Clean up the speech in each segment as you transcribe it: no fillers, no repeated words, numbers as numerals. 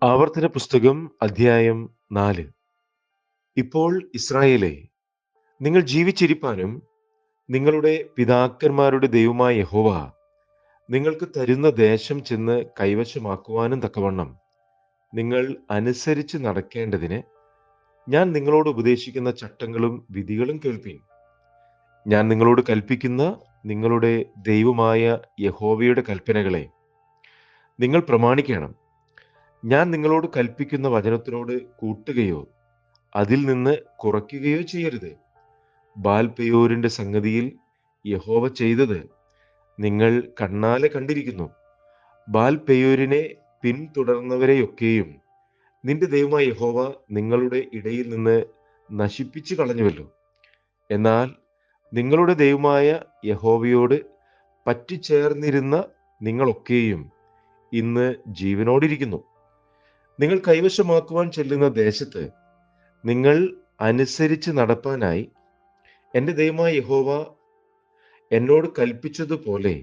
ആവർത്തന പുസ്തകം അധ്യായം 4. ഇപ്പോൾ ഇസ്രായേലേ, നിങ്ങൾ ജീവിച്ചിരിപ്പാനും നിങ്ങളുടെ പിതാക്കന്മാരുടെ ദൈവമായ യഹോവ നിങ്ങൾക്ക് തരുന്ന ദേശം ചെന്ന് കൈവശമാക്കുവാനും തക്കവണ്ണം നിങ്ങൾ അനുസരിച്ച് നടക്കേണ്ടതിന് ഞാൻ നിങ്ങളോട് ഉപദേശിക്കുന്ന ചട്ടങ്ങളും വിധികളും കേൾപ്പീൻ. ഞാൻ നിങ്ങളോട് കൽപ്പിക്കുന്ന നിങ്ങളുടെ ദൈവമായ യഹോവയുടെ കൽപ്പനകളെ നിങ്ങൾ പ്രമാണിക്കണം. ഞാൻ നിങ്ങളോട് കൽപ്പിക്കുന്ന വചനത്തിനോട് കൂട്ടുകയോ അതിൽ നിന്ന് കുറയ്ക്കുകയോ ചെയ്യരുത്. ബാൽപെയോരിന്റെ സംഗതിയിൽ യഹോവ ചെയ്തത് നിങ്ങൾ കണ്ണാലെ കണ്ടിരിക്കുന്നു. ബാൽപെയോരിനെ പിന്തുടർന്നവരെയൊക്കെയും നിന്റെ ദൈവമായ യഹോവ നിങ്ങളുടെ ഇടയിൽ നിന്ന് നശിപ്പിച്ചു കളഞ്ഞുവല്ലോ. എന്നാൽ നിങ്ങളുടെ ദൈവമായ യഹോവയോട് പറ്റിച്ചേർന്നിരുന്ന നിങ്ങളൊക്കെയും ഇന്ന് ജീവനോടിരിക്കുന്നു. നിങ്ങൾ കൈവശമാക്കുവാൻ ചെല്ലുന്ന ദേശത്ത് നിങ്ങൾ അനുസരിച്ച് നടപ്പാനായി എൻ്റെ ദൈവമായ യഹോവ എന്നോട് കൽപ്പിച്ചതുപോലെ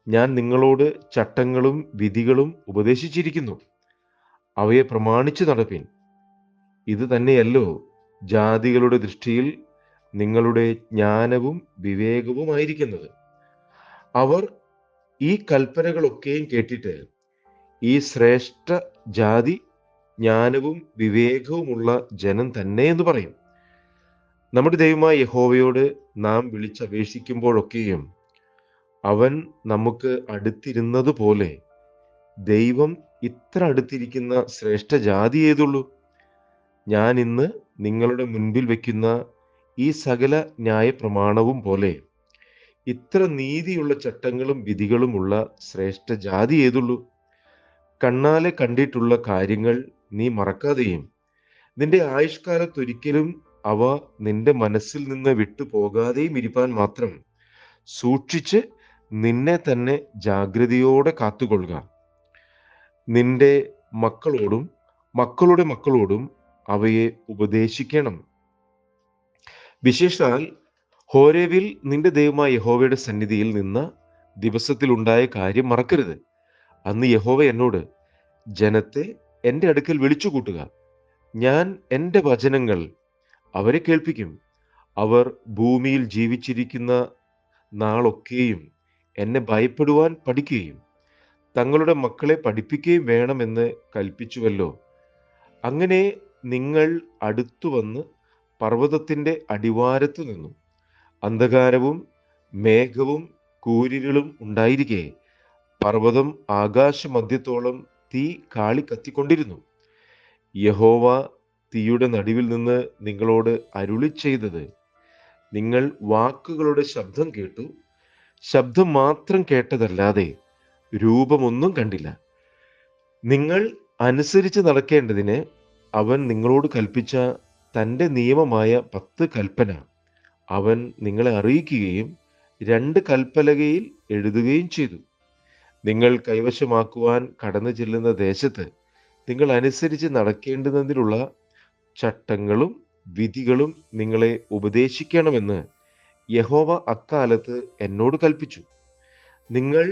ഞാൻ നിങ്ങളോട് ചട്ടങ്ങളും വിധികളും ഉപദേശിച്ചിരിക്കുന്നു. അവയെ പ്രമാണിച്ചു നടപ്പിൻ. ഇത് തന്നെയല്ലോ ജാതികളുടെ ദൃഷ്ടിയിൽ നിങ്ങളുടെ ജ്ഞാനവും വിവേകവുമായിരിക്കുന്നത്. അവർ ഈ കൽപ്പനകളൊക്കെയും കേട്ടിട്ട് ഈ ശ്രേഷ്ഠ ജാതി ജ്ഞാനവും വിവേകവുമുള്ള ജനം തന്നെ എന്ന് പറയും. നമ്മുടെ ദൈവമായ യഹോവയോട് നാം വിളിച്ചപേക്ഷിക്കുമ്പോഴൊക്കെയും അവൻ നമുക്ക് അടുത്തിരുന്നതുപോലെ ദൈവം ഇത്ര അടുത്തിരിക്കുന്ന ശ്രേഷ്ഠ ജാതി ഏതുള്ളൂ? ഞാൻ ഇന്ന് നിങ്ങളുടെ മുൻപിൽ വയ്ക്കുന്ന ഈ സകല ന്യായപ്രമാണവും പോലെ ഇത്ര നീതിയുള്ള ചട്ടങ്ങളും വിധികളുമുള്ള ശ്രേഷ്ഠ ജാതി ഏതുള്ളൂ? കണ്ണാലെ കണ്ടിട്ടുള്ള കാര്യങ്ങൾ നീ മറക്കാതെയും നിന്റെ ആയുഷ്കാലത്തൊരിക്കലും അവ നിന്റെ മനസ്സിൽ നിന്ന് വിട്ടുപോകാതെയും ഇരിപ്പാൻ മാത്രം സൂക്ഷിച്ച് നിന്നെ തന്നെ ജാഗ്രതയോടെ കാത്തുകൊള്ളുക. നിന്റെ മക്കളോടും മക്കളുടെ മക്കളോടും അവയെ ഉപദേശിക്കണം. വിശേഷാൽ ഹോരേവിൽ നിന്റെ ദൈവമായ യഹോവയുടെ സന്നിധിയിൽ നിന്ന ദിവസത്തിലുണ്ടായ കാര്യം മറക്കരുത്. അന്ന് യഹോവ എന്നോട്, ജനത്തെ എൻ്റെ അടുക്കൽ വിളിച്ചു കൂട്ടുക. ഞാൻ എൻ്റെ വചനങ്ങൾ അവരെ കേൾപ്പിക്കും. അവർ ഭൂമിയിൽ ജീവിച്ചിരിക്കുന്ന നാളൊക്കെയും എന്നെ ഭയപ്പെടുവാൻ പഠിക്കുകയും തങ്ങളുടെ മക്കളെ പഠിപ്പിക്കുകയും വേണമെന്ന് കൽപ്പിച്ചുവല്ലോ. അങ്ങനെ നിങ്ങൾ അടുത്തു വന്ന് പർവ്വതത്തിൻ്റെ അടിവാരത്തു നിന്നു. അന്ധകാരവും മേഘവും കൂരിരുളും ഉണ്ടായിരിക്കെ പർവ്വതം ആകാശമധ്യത്തോളം തീ കാളി കത്തിക്കൊണ്ടിരുന്നു. യഹോവ തീയുടെ നടുവിൽ നിന്ന് നിങ്ങളോട് അരുളി ചെയ്തത്, നിങ്ങൾ വാക്കുകളുടെ ശബ്ദം കേട്ടു. ശബ്ദം മാത്രം കേട്ടതല്ലാതെ രൂപമൊന്നും കണ്ടില്ല. നിങ്ങൾ അനുസരിച്ച് നടക്കേണ്ടതിന് അവൻ നിങ്ങളോട് കൽപ്പിച്ച തൻ്റെ നിയമമായ 10 കൽപ്പന അവൻ നിങ്ങളെ അറിയിക്കുകയും 2 കൽപ്പലകയിൽ എഴുതുകയും ചെയ്തു. നിങ്ങൾ കൈവശമാക്കുവാൻ കടന്നു ചെല്ലുന്ന ദേശത്ത് നിങ്ങൾ അനുസരിച്ച് നടക്കേണ്ടുന്നതിനുള്ള ചട്ടങ്ങളും വിധികളും നിങ്ങളെ ഉപദേശിക്കണമെന്ന് യഹോവ അക്കാലത്ത് എന്നോട് കൽപ്പിച്ചു. നിങ്ങൾ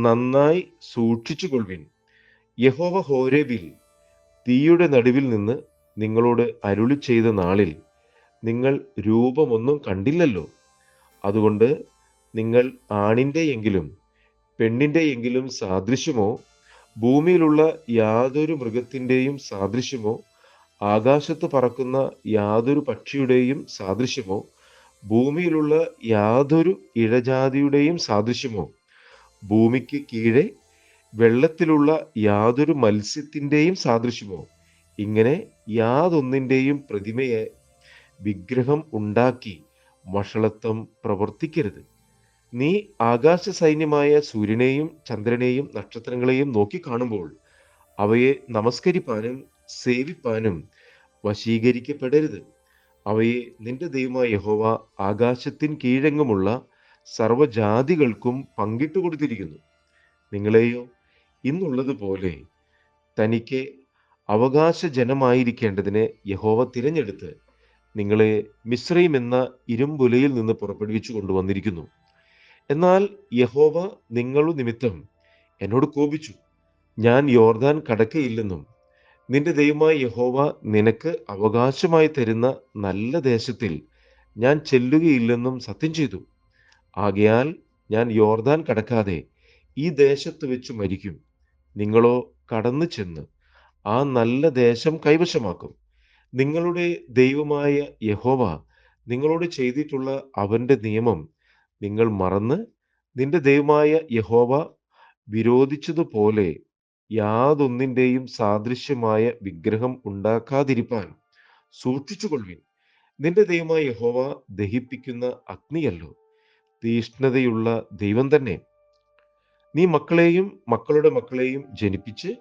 നന്നായി സൂക്ഷിച്ചു കൊള്ളുവിൻ. യഹോവ ഹോരേബിൽ തീയുടെ നടുവിൽ നിന്ന് നിങ്ങളോട് അരുളി ചെയ്ത നാളിൽ നിങ്ങൾ രൂപമൊന്നും കണ്ടില്ലല്ലോ. അതുകൊണ്ട് നിങ്ങൾ ആണിൻ്റെയെങ്കിലും പെണ്ണിൻ്റെയെങ്കിലും സാദൃശ്യമോ ഭൂമിയിലുള്ള യാതൊരു മൃഗത്തിൻ്റെയും സാദൃശ്യമോ ആകാശത്ത് പറക്കുന്ന യാതൊരു പക്ഷിയുടെയും സാദൃശ്യമോ ഭൂമിയിലുള്ള യാതൊരു ഇഴജാതിയുടെയും സാദൃശ്യമോ ഭൂമിക്ക് കീഴെ വെള്ളത്തിലുള്ള യാതൊരു മത്സ്യത്തിൻ്റെയും സാദൃശ്യമോ ഇങ്ങനെ യാതൊന്നിൻ്റെയും പ്രതിമയെ വിഗ്രഹം ഉണ്ടാക്കി വഷളത്വം പ്രവർത്തിക്കരുത്. നീ ആകാശ സൈന്യമായ സൂര്യനെയും ചന്ദ്രനെയും നക്ഷത്രങ്ങളെയും നോക്കിക്കാണുമ്പോൾ അവയെ നമസ്കരിപ്പാനും സേവിപ്പാനും വശീകരിക്കപ്പെടരുത്. അവയെ നിന്റെ ദൈവമായ യഹോവ ആകാശത്തിൻ കീഴെങ്ങുമുള്ള സർവ്വജാതികൾക്കും പങ്കിട്ടു കൊടുത്തിരിക്കുന്നു. നിങ്ങളെയോ ഇന്നുള്ളതുപോലെ തനിക്ക് അവകാശ ജനമായിരിക്കേണ്ടതിന് യഹോവ തിരഞ്ഞെടുത്ത് നിങ്ങളെ മിസ്രയീം എന്ന ഇരുമ്പുലയിൽ നിന്ന് പുറപ്പെടുവിച്ചു കൊണ്ടുവന്നിരിക്കുന്നു. എന്നാൽ യഹോവ നിങ്ങളു നിമിത്തം എന്നോട് കോപിച്ചു. ഞാൻ യോർദാൻ കടക്കയില്ലെന്നും നിന്റെ ദൈവമായ യഹോവ നിനക്ക് അവകാശമായി തരുന്ന നല്ല ദേശത്തിൽ ഞാൻ ചെല്ലുകയില്ലെന്നും സത്യം ചെയ്തു. ആകയാൽ ഞാൻ യോർദാൻ കടക്കാതെ ഈ ദേശത്ത് വെച്ച് മരിക്കും. നിങ്ങളോ കടന്നു ചെന്ന് ആ നല്ല ദേശം കൈവശമാക്കും. നിങ്ങളുടെ ദൈവമായ യഹോവ നിങ്ങളോട് ചെയ്തിട്ടുള്ള അവന്റെ നിയമം നിങ്ങൾ മറന്ന് നിന്റെ ദൈവമായ യഹോവ വിരോധിച്ചതുപോലെ യാതൊന്നിന്റെയും സാദൃശ്യമായ വിഗ്രഹം ഉണ്ടാക്കാതിരിപ്പാൻ സൂക്ഷിച്ചുകൊള്ളുവിൻ. നിന്റെ ദൈവമായ യഹോവ ദഹിപ്പിക്കുന്ന അഗ്നിയല്ലോ, തീഷ്ണതയുള്ള ദൈവം തന്നെ. നീ മക്കളെയും മക്കളുടെ മക്കളെയും ജനിപ്പിച്ച്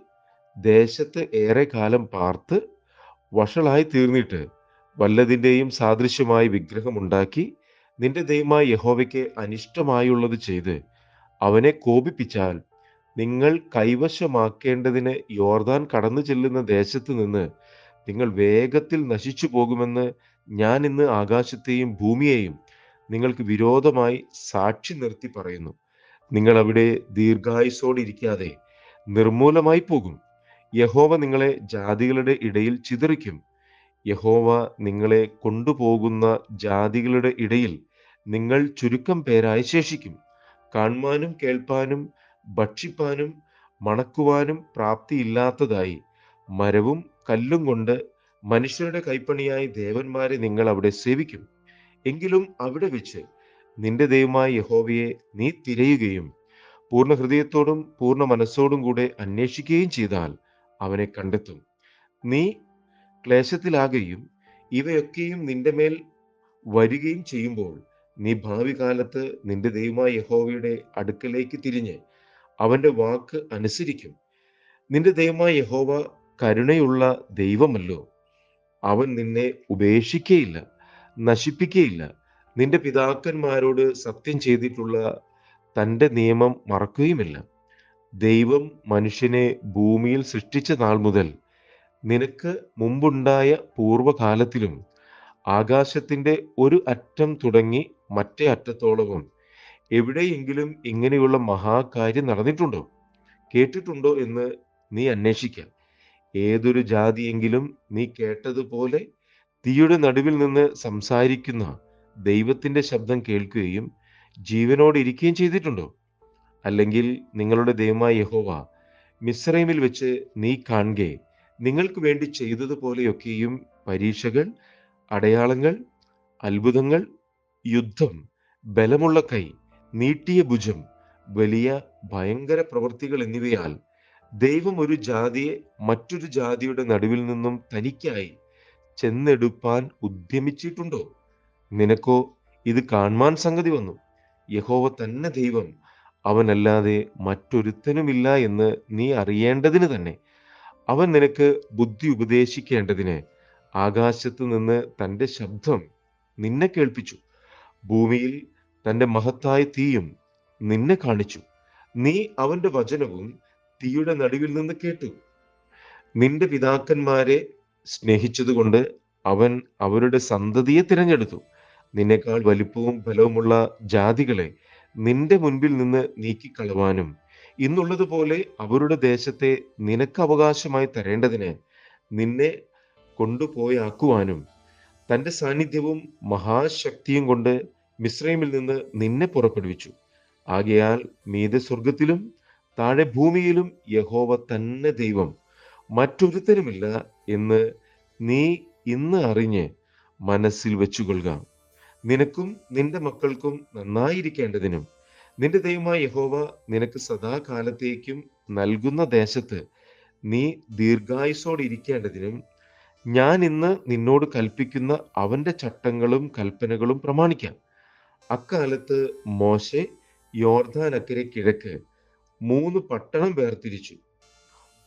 ദേശത്ത് ഏറെ കാലം പാർത്ത് വഷളായി തീർന്നിട്ട് വല്ലതിൻ്റെയും സാദൃശ്യമായ വിഗ്രഹമുണ്ടാക്കി നിന്റെ ദൈവമായ യഹോവയ്ക്ക് അനിഷ്ടമായുള്ളത് ചെയ്ത് അവനെ കോപിപ്പിച്ചാൽ നിങ്ങൾ കൈവശമാക്കേണ്ടതിന് യോർദാൻ കടന്നു ചെല്ലുന്ന ദേശത്ത് നിന്ന് നിങ്ങൾ വേഗത്തിൽ നശിച്ചു പോകുമെന്ന് ഞാൻ ഇന്ന് ആകാശത്തെയും ഭൂമിയെയും നിങ്ങൾക്ക് വിരോധമായി സാക്ഷി നിർത്തി പറയുന്നു. നിങ്ങൾ അവിടെ ദീർഘായുസോടിരിക്കാതെ നിർമൂലമായി പോകും. യഹോവ നിങ്ങളെ ജാതികളുടെ ഇടയിൽ ചിതറിക്കും. യഹോവ നിങ്ങളെ കൊണ്ടുപോകുന്ന ജാതികളുടെ ഇടയിൽ നിങ്ങൾ ചുരുക്കം പേരായി ശേഷിക്കും. കാൺമാനും കേൾപ്പാനും ഭക്ഷിപ്പാനും മണക്കുവാനും പ്രാപ്തിയില്ലാത്തതായി മരവും കല്ലും കൊണ്ട് മനുഷ്യരുടെ കൈപ്പണിയായി ദേവന്മാരെ നിങ്ങൾ അവിടെ സേവിക്കും. എങ്കിലും അവിടെ വെച്ച് നിന്റെ ദൈവമായ യഹോവയെ നീ തിരയുകയും പൂർണ്ണ ഹൃദയത്തോടും പൂർണ്ണ മനസ്സോടും കൂടെ അന്വേഷിക്കുകയും ചെയ്താൽ അവനെ കണ്ടെത്തും. നീ ക്ലേശത്തിലാകുകയും ഇവയൊക്കെയും നിന്റെ മേൽ വരികയും ചെയ്യുമ്പോൾ നീ ഭാവി കാലത്ത് നിന്റെ ദൈവമായ യഹോവയുടെ അടുക്കലേക്ക് തിരിഞ്ഞ് അവന്റെ വാക്ക് അനുസരിക്കും. നിന്റെ ദൈവമായ യഹോവ കരുണയുള്ള ദൈവമല്ലോ, അവൻ നിന്നെ ഉപേക്ഷിക്കയില്ല, നശിപ്പിക്കയില്ല. നിന്റെ പിതാക്കന്മാരോട് സത്യം ചെയ്തിട്ടുള്ള തന്റെ നിയമം മറക്കുകയുമില്ല. ദൈവം മനുഷ്യനെ ഭൂമിയിൽ സൃഷ്ടിച്ച നാൾ മുതൽ നിനക്ക് മുമ്പുണ്ടായ പൂർവകാലത്തിലും ആകാശത്തിന്റെ ഒരു അറ്റം തുടങ്ങി മറ്റേ അറ്റത്തോളവും എവിടെയെങ്കിലും ഇങ്ങനെയുള്ള മഹാകാര്യം നടന്നിട്ടുണ്ടോ, കേട്ടിട്ടുണ്ടോ എന്ന് നീ അന്വേഷിക്കാം. ഏതൊരു ജാതിയെങ്കിലും നീ കേട്ടതുപോലെ തീയുടെ നടുവിൽ നിന്ന് സംസാരിക്കുന്ന ദൈവത്തിന്റെ ശബ്ദം കേൾക്കുകയും ജീവനോടെ ഇരിക്കുകയും ചെയ്തിട്ടുണ്ടോ? അല്ലെങ്കിൽ നിങ്ങളുടെ ദൈവമായ യഹോവ മിസ്രൈമിൽ വെച്ച് നീ കാൺകെ നിങ്ങൾക്ക് വേണ്ടി ചെയ്തതുപോലെയൊക്കെയും പരീക്ഷകൾ, അടയാളങ്ങൾ, അത്ഭുതങ്ങൾ, യുദ്ധം, ബലമുള്ള കൈ, നീട്ടിയ ഭുജം, വലിയ ഭയങ്കര പ്രവൃത്തികൾ എന്നിവയാൽ ദൈവം ഒരു ജാതിയെ മറ്റൊരു ജാതിയുടെ നടുവിൽ നിന്നും തനിക്കായി ചെന്നെടുപ്പാൻ ഉദ്യമിച്ചിട്ടുണ്ടോ? നിനക്കോ ഇത് കാൺമാൻ സംഗതി വന്നു. യഹോവ തന്നെ ദൈവം, അവനല്ലാതെ മറ്റൊരുത്തനുമില്ല എന്ന് നീ അറിയേണ്ടതിന് തന്നെ. അവൻ നിനക്ക് ബുദ്ധി ഉപദേശിക്കേണ്ടതിന് ആകാശത്ത് നിന്ന് തന്റെ ശബ്ദം നിന്നെ കേൾപ്പിച്ചു. ഭൂമിയിൽ തന്റെ മഹത്തായ തീയും നിന്നെ കാണിച്ചു. നീ അവന്റെ വചനവും തീയുടെ നടുവിൽ നിന്ന് കേട്ടു. നിന്റെ പിതാക്കന്മാരെ സ്നേഹിച്ചതുകൊണ്ട് അവൻ അവരുടെ സന്തതിയെ തിരഞ്ഞെടുത്തു. നിന്നെക്കാൾ വലിപ്പവും ബലവുമുള്ള ജാതികളെ നിന്റെ മുൻപിൽ നിന്ന് നീക്കിക്കളവാനും ഇന്നുള്ളതുപോലെ അവരുടെ ദേശത്തെ നിനക്ക് അവകാശമായി തരേണ്ടതിന് നിന്നെ കൊണ്ടുപോയാക്കുവാനും തന്റെ സാന്നിധ്യവും മഹാശക്തിയും കൊണ്ട് മിസ്രൈമിൽ നിന്ന് നിന്നെ പുറപ്പെടുവിച്ചു. ആകയാൽ മീതെ സ്വർഗത്തിലും താഴെ ഭൂമിയിലും യഹോവ തന്നെ ദൈവം, മറ്റൊരുത്തനുമില്ല എന്ന് നീ ഇന്ന് അറിഞ്ഞ് മനസ്സിൽ വെച്ചുകൊള്ളുക. നിനക്കും നിന്റെ മക്കൾക്കും നന്നായിരിക്കേണ്ടതിനും നിന്റെ ദൈവമായ യഹോവ നിനക്ക് സദാകാലത്തേക്കും നൽകുന്ന ദേശത്ത് നീ ദീർഘായുസോടെ ഇരിക്കേണ്ടതിനും ഞാൻ ഇന്ന് നിന്നോട് കൽപ്പിക്കുന്ന അവന്റെ ചട്ടങ്ങളും കൽപ്പനകളും പ്രമാണിക്കാം. അക്കാലത്ത് മോശെ യോർദാനക്കരെ കിഴക്ക് 3 പട്ടണം വേർതിരിച്ചു.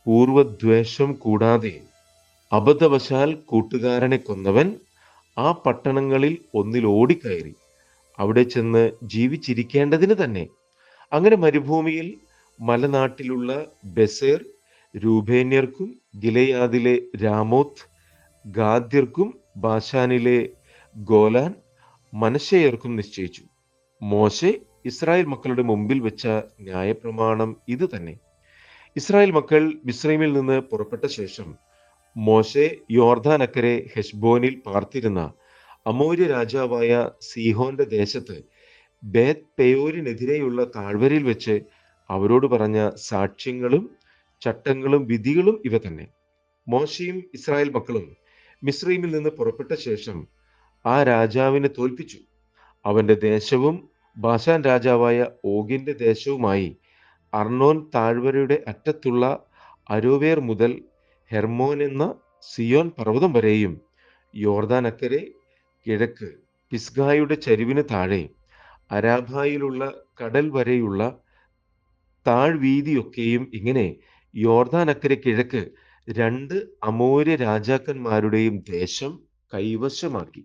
പൂർവദ്വേഷം കൂടാതെ അബദ്ധവശാൽ കൂട്ടുകാരനെ കൊന്നവൻ ആ പട്ടണങ്ങളിൽ ഒന്നിൽ ഓടിക്കയറി അവിടെ ചെന്ന് ജീവിച്ചിരിക്കേണ്ടതിന് തന്നെ. അങ്ങനെ മരുഭൂമിയിൽ മലനാട്ടിലുള്ള ബെസേർ രൂബേന്യർക്കും ഗിലെയാദിലെ രാമോത്ത് ഗാദ്യർക്കും ബാശാനിലെ ഗോലാൻ മനശ്ശെയർക്കും നിശ്ചയിച്ചു. മോശെ ഇസ്രായേൽ മക്കളുടെ മുമ്പിൽ വെച്ച ന്യായപ്രമാണം ഇത് തന്നെ. ഇസ്രായേൽ മക്കൾ മിസ്രൈമിൽ നിന്ന് പുറപ്പെട്ട ശേഷം മോശെ യോർദാനക്കരെ ഹെശ്ബോനിൽ പാർത്തിരുന്ന അമോര്യ രാജാവായ സീഹോന്റെ ദേശത്ത് ബേത് പെയോരിനെതിരെയുള്ള താഴ്വരയിൽ വെച്ച് അവരോട് പറഞ്ഞ സാക്ഷ്യങ്ങളും ചട്ടങ്ങളും വിധികളും ഇവ തന്നെ. മോശയും ഇസ്രായേൽ മക്കളും മിസ്രൈമിൽ നിന്ന് പുറപ്പെട്ട ശേഷം ആ രാജാവിനെ തോൽപ്പിച്ചു. അവന്റെ ദേശവും ബാശാൻ രാജാവായ ഓഗിന്റെ ദേശവുമായി അർണോൻ താഴ്വരയുടെ അറ്റത്തുള്ള അരോവേർ മുതൽ ഹെർമോൻ എന്ന സിയോൻ പർവ്വതം വരെയും യോർദാൻ അക്കരെ കിഴക്ക് പിസ്ഗായുടെ ചരിവിന് താഴെ അരാബായിലുള്ള കടൽ വരെയുള്ള താഴ്വീതിയൊക്കെയും ഇങ്ങനെ യോർദാൻ അക്കരെ കിഴക്ക് രണ്ട് അമോര്യ രാജാക്കന്മാരുടെയും ദേശം കൈവശമാക്കി.